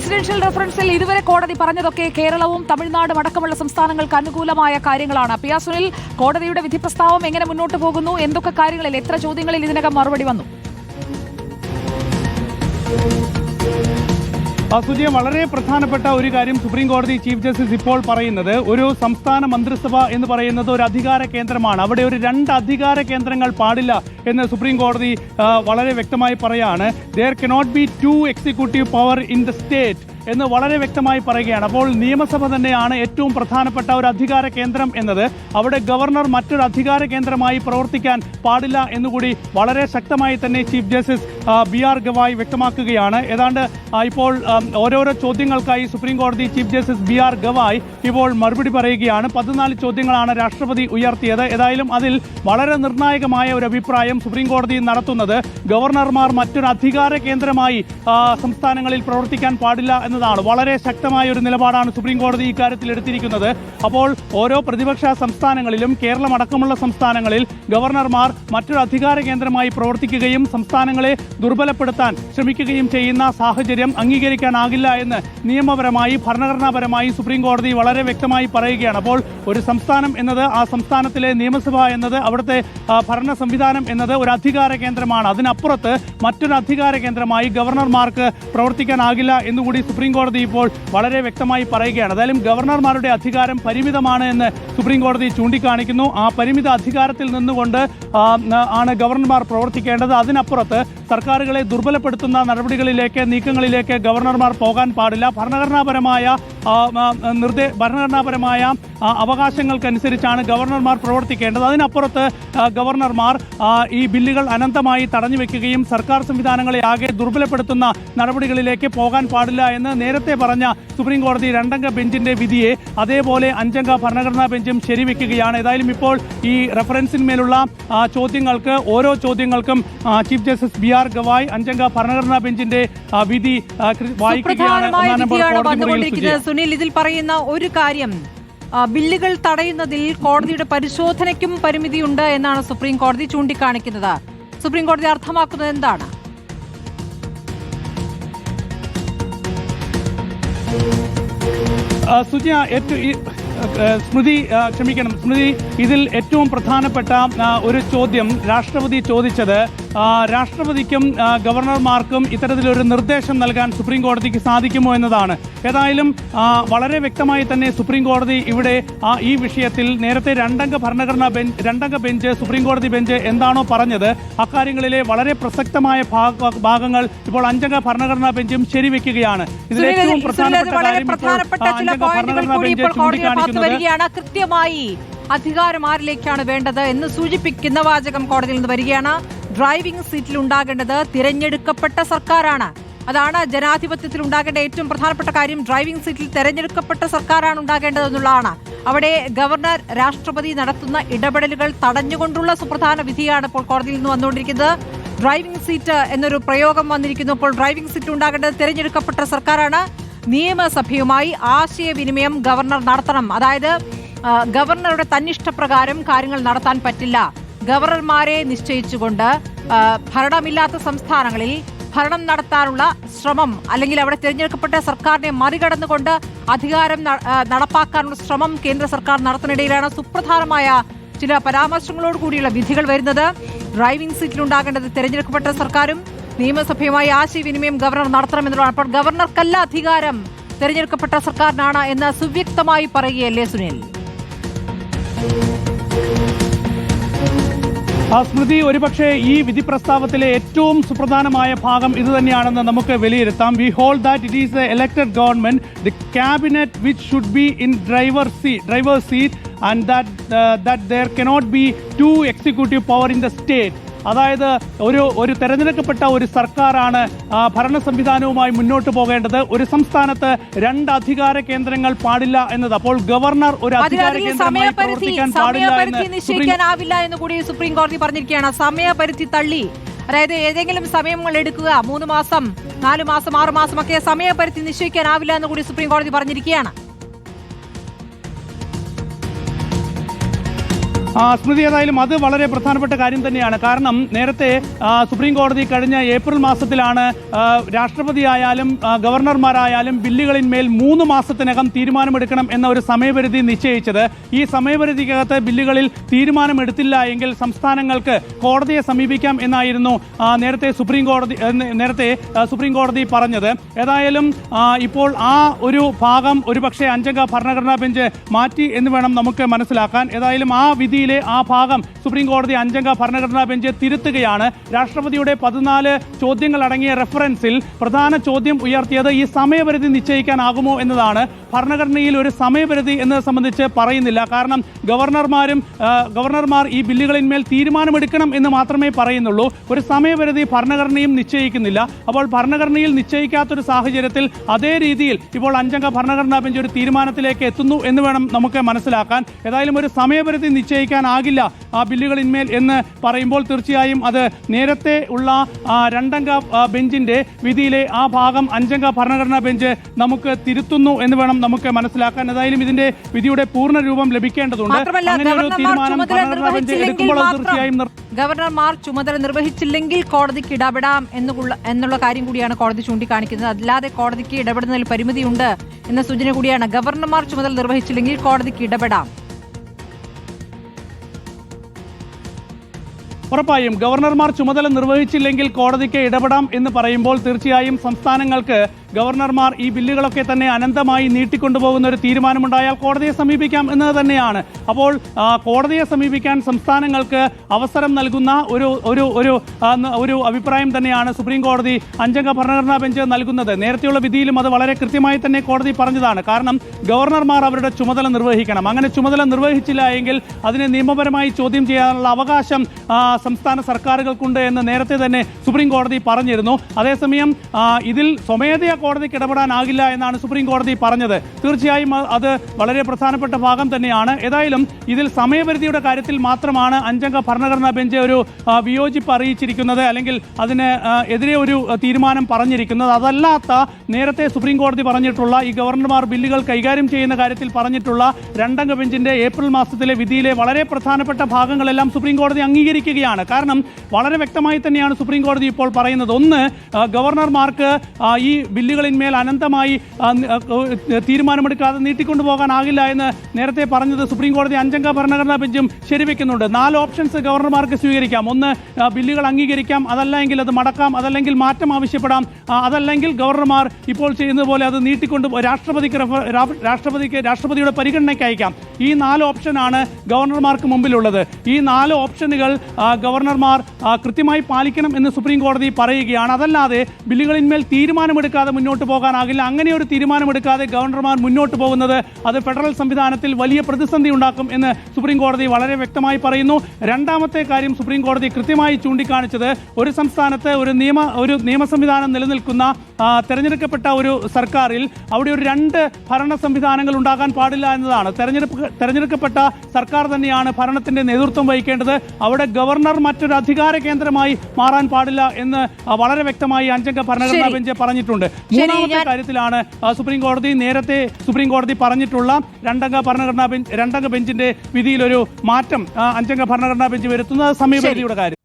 Presidential റഫറൻസിൽ ഇതുവരെ കോടതി പറഞ്ഞതൊക്കെ കേരളവും തമിഴ്നാടും അടക്കമുള്ള സംസ്ഥാനങ്ങൾക്ക് അനുകൂലമായ കാര്യങ്ങളാണ്. പി ആർ സുനിൽ, കോടതിയുടെ വിധി പ്രസ്താവം എങ്ങനെ മുന്നോട്ട് പോകുന്നു? എന്തൊക്കെ കാര്യങ്ങളിൽ, എത്ര ചോദ്യങ്ങളിൽ ഇതിനകം മറുപടി വന്നു? സുജിയ, വളരെ പ്രധാനപ്പെട്ട ഒരു കാര്യം സുപ്രീം കോടതി ചീഫ് ജസ്റ്റിസ് ഇപ്പോൾ പറയുന്നത്, ഒരു സംസ്ഥാന മന്ത്രിസഭ എന്ന് പറയുന്നത് ഒരു അധികാര കേന്ദ്രമാണ്. അവിടെ ഒരു രണ്ട് അധികാര കേന്ദ്രങ്ങൾ പാടില്ല എന്ന് സുപ്രീം കോടതി വളരെ വ്യക്തമായി പറയാണ്. there cannot be two executive power in the state എന്ന് വളരെ വ്യക്തമായി പറയുകയാണ്. അപ്പോൾ നിയമസഭ തന്നെയാണ് ഏറ്റവും പ്രധാനപ്പെട്ട ഒരു അധികാര കേന്ദ്രം എന്നത്. അവിടെ ഗവർണർ മറ്റൊരു അധികാര കേന്ദ്രമായി പ്രവർത്തിക്കാൻ പാടില്ല എന്നുകൂടി വളരെ ശക്തമായി തന്നെ ചീഫ് ജസ്റ്റിസ് BR ഗവായ് വ്യക്തമാക്കുകയാണ്. ഏതാണ്ട് ഇപ്പോൾ ഓരോരോ ചോദ്യങ്ങൾക്കായി സുപ്രീം കോടതി ചീഫ് ജസ്റ്റിസ് BR ഗവായ് ഇപ്പോൾ മറുപടി പറയുകയാണ്. 14 ചോദ്യങ്ങളാണ് രാഷ്ട്രപതി ഉയർത്തിയത്. ഏതായാലും അതിൽ വളരെ നിർണായകമായ ഒരു അഭിപ്രായം സുപ്രീം കോടതി നടത്തുന്നത് ഗവർണർമാർ മറ്റൊരു അധികാര കേന്ദ്രമായി സംസ്ഥാനങ്ങളിൽ പ്രവർത്തിക്കാൻ പാടില്ല എന്നതാണ്. വളരെ ശക്തമായ ഒരു നിലപാടാണ് സുപ്രീം കോടതി ഇക്കാര്യത്തിൽ എടുത്തിരിക്കുന്നത്. അപ്പോൾ ഓരോ പ്രതിപക്ഷ സംസ്ഥാനങ്ങളിലും കേരളം അടക്കമുള്ള സംസ്ഥാനങ്ങളിൽ ഗവർണർമാർ മറ്റൊരു അധികാര കേന്ദ്രമായി പ്രവർത്തിക്കുകയും സംസ്ഥാനങ്ങളെ ദുർബലപ്പെടുത്താൻ ശ്രമിക്കുകയും ചെയ്യുന്ന സാഹചര്യം അംഗീകരിക്കാനാകില്ല എന്ന് നിയമപരമായി ഭരണഘടനാപരമായി സുപ്രീം കോടതി വളരെ വ്യക്തമായി പറയുകയാണ്. അപ്പോൾ ഒരു സംസ്ഥാനം എന്നത്, ആ സംസ്ഥാനത്തിലെ നിയമസഭ എന്നത്, അവിടുത്തെ ഭരണ സംവിധാനം എന്നത് ഒരു അധികാര കേന്ദ്രമാണ്. അതിനപ്പുറത്ത് മറ്റൊരു അധികാര കേന്ദ്രമായി ഗവർണർമാർക്ക് പ്രവർത്തിക്കാനാകില്ല എന്നുകൂടി സുപ്രീം കോടതി ഇപ്പോൾ വളരെ വ്യക്തമായി പറയുകയാണ്. ഏതായാലും ഗവർണർമാരുടെ അധികാരം പരിമിതമാണ് എന്ന് സുപ്രീം കോടതി ചൂണ്ടിക്കാണിക്കുന്നു. ആ പരിമിത അധികാരത്തിൽ നിന്നുകൊണ്ട് ആണ് ഗവർണർമാർ പ്രവർത്തിക്കേണ്ടത്. അതിനപ്പുറത്ത് സർക്കാരുകളെ ദുർബലപ്പെടുത്തുന്ന നടപടികളിലേക്ക്, നീക്കങ്ങളിലേക്ക് ഗവർണർമാർ പോകാൻ പാടില്ല. ഭരണഘടനാപരമായ അവകാശങ്ങൾക്കനുസരിച്ചാണ് ഗവർണർമാർ പ്രവർത്തിക്കേണ്ടത്. അതിനപ്പുറത്ത് ഗവർണർമാർ ഈ ബില്ലുകൾ അനന്തമായി തടഞ്ഞു വെക്കുകയും സർക്കാർ സംവിധാനങ്ങളെ ആകെ ദുർബലപ്പെടുത്തുന്ന നടപടികളിലേക്ക് പോകാൻ പാടില്ല എന്ന് നേരത്തെ പറഞ്ഞ സുപ്രീം കോടതി 2 അംഗ ബെഞ്ചിന്റെ വിധിയെ അതേപോലെ 5 അംഗ ഭരണഘടനാ ബെഞ്ചും ശരിവെക്കുകയാണ്. ഏതായാലും ഇപ്പോൾ ഈ റഫറൻസിന്മേലുള്ള ചോദ്യങ്ങൾക്ക്, ഓരോ ചോദ്യങ്ങൾക്കും ചീഫ് ജസ്റ്റിസ് BR ഗവായ് 5 അംഗ ഭരണഘടനാ ബെഞ്ചിന്റെ വിധി വായിക്കുകയാണ്. സുനിൽ, ഇതിൽ പറയുന്ന ഒരു കാര്യം, ബില്ലുകൾ തടയുന്നതിൽ കോടതിയുടെ പരിശോധനയ്ക്കും പരിമിതിയുണ്ട് എന്നാണ് സുപ്രീം കോടതി ചൂണ്ടിക്കാണിക്കുന്നത്. സുപ്രീം കോടതി അർത്ഥമാക്കുന്നത് എന്താണ്? സ്മൃതി, ഇതിൽ ഏറ്റവും പ്രധാനപ്പെട്ട ഒരു ചോദ്യം രാഷ്ട്രപതി ചോദിച്ചത്, രാഷ്ട്രപതിക്കും ഗവർണർമാർക്കും ഇത്തരത്തിലൊരു നിർദ്ദേശം നൽകാൻ സുപ്രീം കോടതിക്ക് സാധിക്കുമോ എന്നതാണ്. ഏതായാലും വളരെ വ്യക്തമായി തന്നെ സുപ്രീം കോടതി ഇവിടെ ഈ വിഷയത്തിൽ നേരത്തെ 2 അംഗ ഭരണഘടനാ ബെഞ്ച്, 2 അംഗ ബെഞ്ച്, സുപ്രീം കോടതി ബെഞ്ച് എന്താണോ പറഞ്ഞത് അക്കാര്യങ്ങളിലെ വളരെ പ്രസക്തമായ ഭാഗങ്ങൾ ഇപ്പോൾ 5 അംഗ ഭരണഘടനാ ബെഞ്ചും ശരിവെക്കുകയാണ്. ഇതിൽ ഏറ്റവും പ്രധാനപ്പെട്ട കാര്യം കൃത്യമായി അധികാരം ആരിലേക്കാണ് വേണ്ടത് എന്ന് സൂചിപ്പിക്കുന്ന വാചകം കോടതിയിൽ നിന്ന് വരികയാണ്. ഡ്രൈവിംഗ് സീറ്റിൽ ഉണ്ടാകേണ്ടത് തിരഞ്ഞെടുക്കപ്പെട്ട സർക്കാരാണ്. അതാണ് ജനാധിപത്യത്തിൽ ഉണ്ടാകേണ്ട ഏറ്റവും പ്രധാനപ്പെട്ട കാര്യം. ഡ്രൈവിംഗ് സീറ്റിൽ തിരഞ്ഞെടുക്കപ്പെട്ട സർക്കാരാണ് ഉണ്ടാകേണ്ടതെന്നുള്ളതാണ്. അവിടെ ഗവർണർ, രാഷ്ട്രപതി നടത്തുന്ന ഇടപെടലുകൾ തടഞ്ഞുകൊണ്ടുള്ള സുപ്രധാന വിധിയാണ് ഇപ്പോൾ കോടതിയിൽ നിന്ന് വന്നുകൊണ്ടിരിക്കുന്നത്. ഡ്രൈവിംഗ് സീറ്റ് എന്നൊരു പ്രയോഗം വന്നിരിക്കുന്നു. ഇപ്പോൾ ഡ്രൈവിംഗ് സീറ്റ് ഉണ്ടാകേണ്ടത് തിരഞ്ഞെടുക്കപ്പെട്ട സർക്കാരാണ്. നിയമസഭയുമായി ആശയവിനിമയം ഗവർണർ നടത്തണം. അതായത് ഗവർണറുടെ തന്നിഷ്ടപ്രകാരം കാര്യങ്ങൾ നടത്താൻ പറ്റില്ല. ഗവർണർമാരെ നിശ്ചയിച്ചുകൊണ്ട് ഭരണമില്ലാത്ത സംസ്ഥാനങ്ങളിൽ ഭരണം നടത്താനുള്ള ശ്രമം, അല്ലെങ്കിൽ അവിടെ തിരഞ്ഞെടുക്കപ്പെട്ട സർക്കാരിനെ മറികടന്നുകൊണ്ട് അധികാരം നടപ്പാക്കാനുള്ള ശ്രമം കേന്ദ്ര സർക്കാർ നടത്തുന്നിടയിലാണ് സുപ്രധാനമായ ചില പരാമർശങ്ങളോടുകൂടിയുള്ള വിധികൾ വരുന്നത്. ഡ്രൈവിംഗ് സീറ്റിലുണ്ടാകേണ്ടത് തിരഞ്ഞെടുക്കപ്പെട്ട സർക്കാരും നിയമസഭയുമായി ആശയവിനിമയം ഗവർണർ നടത്തണമെന്നുള്ളതാണ്. അപ്പോൾ ഗവർണർക്കല്ല അധികാരം, തിരഞ്ഞെടുക്കപ്പെട്ട സർക്കാരിനാണ് എന്ന് സുവ്യക്തമായി പറയുകയല്ലേ സുനിൽ? സ്മൃതി, ഒരുപക്ഷെ ഈ വിധി പ്രസ്താവത്തിലെ ഏറ്റവും സുപ്രധാനമായ ഭാഗം ഇതുതന്നെയാണെന്ന് നമുക്ക് വിലയിരുത്താം. V hold that it is A elected government, the cabinet which should be in driver seat and that there cannot be two executive power in the state. അതായത് ഒരു തെരഞ്ഞെടുക്കപ്പെട്ട ഒരു സർക്കാരാണ് ഭരണ സംവിധാനവുമായി മുന്നോട്ട് പോകേണ്ടത്. ഒരു സംസ്ഥാനത്ത് 2 അധികാര കേന്ദ്രങ്ങൾ പാടില്ല എന്നത്. അപ്പോൾ ഗവർണർ ഒരു അധികാര കേന്ദ്രമായി പ്രവർത്തിക്കാൻ പാടില്ല എന്ന് നിശ്ചയിക്കാനാവില്ല എന്ന് കൂടി സുപ്രീം കോടതി പറഞ്ഞിരിക്കുകയാണ്. സമയപരിധി തള്ളി, അതായത് ഏതെങ്കിലും സമയങ്ങൾ എടുക്കുക, 3 മാസം, 4 മാസം, 6 മാസമൊക്കെ സമയപരിധി നിശ്ചയിക്കാനാവില്ല എന്ന് കൂടി സുപ്രീം കോടതി പറഞ്ഞിരിക്കുകയാണ്. സ്മൃതി, ഏതായാലും അത് വളരെ പ്രധാനപ്പെട്ട കാര്യം തന്നെയാണ്. കാരണം നേരത്തെ സുപ്രീം കോടതി കഴിഞ്ഞ ഏപ്രിൽ മാസത്തിലാണ് രാഷ്ട്രപതിയായാലും ഗവർണർമാരായാലും ബില്ലുകളിന്മേൽ 3 മാസത്തിനകം തീരുമാനമെടുക്കണം എന്ന ഒരു സമയപരിധി നിശ്ചയിച്ചത്. ഈ സമയപരിധിക്കകത്ത് ബില്ലുകളിൽ തീരുമാനമെടുത്തില്ല എങ്കിൽ സംസ്ഥാനങ്ങൾക്ക് കോടതിയെ സമീപിക്കാം എന്നായിരുന്നു നേരത്തെ സുപ്രീം കോടതി പറഞ്ഞത്. ഏതായാലും ഇപ്പോൾ ആ ഒരു ഭാഗം ഒരുപക്ഷെ 5-അംഗ ഭരണഘടനാ ബെഞ്ച് മാറ്റി എന്ന് വേണം നമുക്ക് മനസ്സിലാക്കാൻ. ഏതായാലും ആ വിധിയിലെ ആ ഭാഗം സുപ്രീം കോടതി 5-അംഗ ഭരണഘടനാ ബെഞ്ച് തിരുത്തുകയാണ്. രാഷ്ട്രപതിയുടെ 14 ചോദ്യങ്ങൾ അടങ്ങിയ റെഫറൻസിൽ പ്രധാന ചോദ്യം ഉയർത്തിയത് ഈ സമയപരിധി നിശ്ചയിക്കാനാകുമോ എന്നതാണ്. ഭരണഘടനയിൽ ഒരു സമയപരിധി എന്നത് സംബന്ധിച്ച് പറയുന്നില്ല. കാരണം ഗവർണർമാർ ഈ ബില്ലുകളിന്മേൽ തീരുമാനമെടുക്കണം എന്ന് മാത്രമേ പറയുന്നുള്ളൂ. ഒരു സമയപരിധി ഭരണഘടനയും നിശ്ചയിക്കുന്നില്ല. അപ്പോൾ ഭരണഘടനയിൽ നിശ്ചയിക്കാത്തൊരു സാഹചര്യത്തിൽ അതേ രീതിയിൽ ഇപ്പോൾ 5-അംഗ ഭരണഘടനാ ബെഞ്ച് ഒരു തീരുമാനത്തിലേക്ക് എത്തുന്നു എന്ന് വേണം നമുക്ക് മനസ്സിലാക്കാൻ. ഏതായാലും ഒരു സമയപരിധി നിശ്ചയിക്കാനാകില്ല ആ ബില്ലുകളിന്മേൽ എന്ന് പറയുമ്പോൾ തീർച്ചയായും അത് നേരത്തെ ഉള്ള 2-അംഗ ബെഞ്ചിന്റെ വിധിയിലെ ആ ഭാഗം 5-അംഗ ഭരണഘടനാ ബെഞ്ച് നമുക്ക് തിരുത്തുന്നു എന്ന് വേണം നമുക്ക് മനസ്സിലാക്കാൻ. ഏതായാലും ഇതിന്റെ വിധിയുടെ പൂർണ്ണ രൂപം ലഭിക്കേണ്ടതുണ്ട്. അങ്ങനെ ഒരു തീരുമാനം ഭരണഘടനാ ബെഞ്ച് എടുക്കുമ്പോൾ തീർച്ചയായും ഗവർണർമാർ ചുമതല നിർവഹിച്ചില്ലെങ്കിൽ കോടതിക്ക് ഇടപെടാം എന്നുള്ള കാര്യം കൂടിയാണ് കോടതി ചൂണ്ടിക്കാണിക്കുന്നത്. അല്ലാതെ കോടതിക്ക് ഇടപെടുന്നതിൽ പരിമിതിയുണ്ട് എന്ന സൂചന കൂടിയാണ്. ഗവർണർമാർ ചുമതല നിർവഹിച്ചില്ലെങ്കിൽ കോടതിക്ക് ഇടപെടാം. ഉറപ്പായും ഗവർണർമാർ ചുമതല നിർവഹിച്ചില്ലെങ്കിൽ കോടതിക്ക് ഇടപെടാം എന്ന് പറയുമ്പോൾ തീർച്ചയായും സംസ്ഥാനങ്ങൾക്ക് ഗവർണർമാർ ഈ ബില്ലുകളൊക്കെ തന്നെ അനന്തമായി നീട്ടിക്കൊണ്ടുപോകുന്ന ഒരു തീരുമാനമുണ്ടായാൽ കോടതിയെ സമീപിക്കാം എന്നത് തന്നെയാണ്. അപ്പോൾ കോടതിയെ സമീപിക്കാൻ സംസ്ഥാനങ്ങൾക്ക് അവസരം നൽകുന്ന ഒരു അഭിപ്രായം തന്നെയാണ് സുപ്രീം കോടതി 5-അംഗ ഭരണഘടനാ ബെഞ്ച് നൽകുന്നത്. നേരത്തെയുള്ള വിധിയിലും അത് വളരെ കൃത്യമായി തന്നെ കോടതി പറഞ്ഞതാണ്. കാരണം ഗവർണർമാർ അവരുടെ ചുമതല നിർവഹിക്കണം. അങ്ങനെ ചുമതല നിർവഹിച്ചില്ല എങ്കിൽ അതിനെ നിയമപരമായി ചോദ്യം ചെയ്യാനുള്ള അവകാശം സംസ്ഥാന സർക്കാരുകൾക്കുണ്ട് എന്ന് നേരത്തെ തന്നെ സുപ്രീം കോടതി പറഞ്ഞിരുന്നു. അതേസമയം ഇതിൽ സ്വമേധയാ കോടതിക്ക് ഇടപെടാനാകില്ല എന്നാണ് സുപ്രീം കോടതി പറഞ്ഞത്. തീർച്ചയായും അത് വളരെ പ്രധാനപ്പെട്ട ഭാഗം തന്നെയാണ്. ഏതായാലും ഇതിൽ സമയപരിധിയുടെ കാര്യത്തിൽ മാത്രമാണ് 5-അംഗ ഭരണഘടനാ ബെഞ്ച് ഒരു വിയോജിപ്പ് അറിയിച്ചിരിക്കുന്നത്, അല്ലെങ്കിൽ അതിന് എതിരെ ഒരു തീരുമാനം പറഞ്ഞിരിക്കുന്നത്. അതല്ലാത്ത നേരത്തെ സുപ്രീം കോടതി പറഞ്ഞിട്ടുള്ള ഈ ഗവർണർമാർ ബില്ലുകൾ കൈകാര്യം ചെയ്യുന്ന കാര്യത്തിൽ പറഞ്ഞിട്ടുള്ള 2-അംഗ ബെഞ്ചിന്റെ ഏപ്രിൽ മാസത്തിലെ വിധിയിലെ വളരെ പ്രധാനപ്പെട്ട ഭാഗങ്ങളെല്ലാം സുപ്രീം കോടതി അംഗീകരിക്കുകയാണ്. കാരണം വളരെ വ്യക്തമായി തന്നെയാണ് സുപ്രീം കോടതി ഇപ്പോൾ പറയുന്നത്. ഒന്ന്, ഗവർണർമാർക്ക് ഈ ബില്ലുകളിന്മേൽ അനന്തമായി തീരുമാനമെടുക്കാതെ നീട്ടിക്കൊണ്ടുപോകാനാകില്ല എന്ന് നേരത്തെ പറഞ്ഞത് സുപ്രീം കോടതി 5-അംഗ ഭരണഘടനാ ബെഞ്ചും ശരിവെക്കുന്നുണ്ട്. 4 ഓപ്ഷൻസ് ഗവർണർമാർക്ക് സ്വീകരിക്കാം. ഒന്ന്, ബില്ലുകൾ അംഗീകരിക്കാം, അതല്ലെങ്കിൽ അത് മടക്കാം, അതല്ലെങ്കിൽ മാറ്റം ആവശ്യപ്പെടാം, അതല്ലെങ്കിൽ ഗവർണർമാർ ഇപ്പോൾ ചെയ്യുന്നത് പോലെ അത് നീട്ടിക്കൊണ്ട് രാഷ്ട്രപതിയുടെ പരിഗണനയ്ക്ക് അയക്കാം. ഈ 4 ഓപ്ഷനാണ് ഗവർണർമാർക്ക് മുമ്പിലുള്ളത്. ഈ 4 ഓപ്ഷനുകൾ ഗവർണർമാർ കൃത്യമായി പാലിക്കണം എന്ന് സുപ്രീം കോടതി പറയുകയാണ്. അതല്ലാതെ ബില്ലുകളിന്മേൽ തീരുമാനമെടുക്കാതെ മുന്നോട്ട് പോകാനാകില്ല. അങ്ങനെ ഒരു തീരുമാനമെടുക്കാതെ ഗവർണർമാർ മുന്നോട്ട് പോകുന്നത് അത് ഫെഡറൽ സംവിധാനത്തിൽ വലിയ പ്രതിസന്ധി ഉണ്ടാക്കും എന്ന് സുപ്രീം കോടതി വളരെ വ്യക്തമായി പറയുന്നു. രണ്ടാമത്തെ കാര്യം സുപ്രീം കോടതി കൃത്യമായി ചൂണ്ടിക്കാണിച്ചത് ഒരു സംസ്ഥാനത്ത് ഒരു നിയമ സംവിധാനം നിലനിൽക്കുന്ന തെരഞ്ഞെടുക്കപ്പെട്ട ഒരു സർക്കാരിൽ അവിടെ ഒരു 2 ഭരണ സംവിധാനങ്ങൾ ഉണ്ടാകാൻ പാടില്ല എന്നതാണ്. തെരഞ്ഞെടുക്കപ്പെട്ട സർക്കാർ തന്നെയാണ് ഭരണത്തിന്റെ നേതൃത്വം വഹിക്കേണ്ടത്. അവിടെ ഗവർണർ മറ്റൊരു അധികാര കേന്ദ്രമായി മാറാൻ പാടില്ല എന്ന് വളരെ വ്യക്തമായി 5-അംഗ ഭരണഘടനാ ബെഞ്ച് പറഞ്ഞിട്ടുണ്ട്. മൂന്നാമത്തെ കാര്യത്തിലാണ് നേരത്തെ സുപ്രീം കോടതി പറഞ്ഞിട്ടുള്ള 2-അംഗ ബെഞ്ചിന്റെ വിധിയിൽ ഒരു മാറ്റം 5-അംഗ ഭരണഘടനാ ബെഞ്ച് വരുത്തുന്നത് സമയപരിധിയുടെ കാര്യം.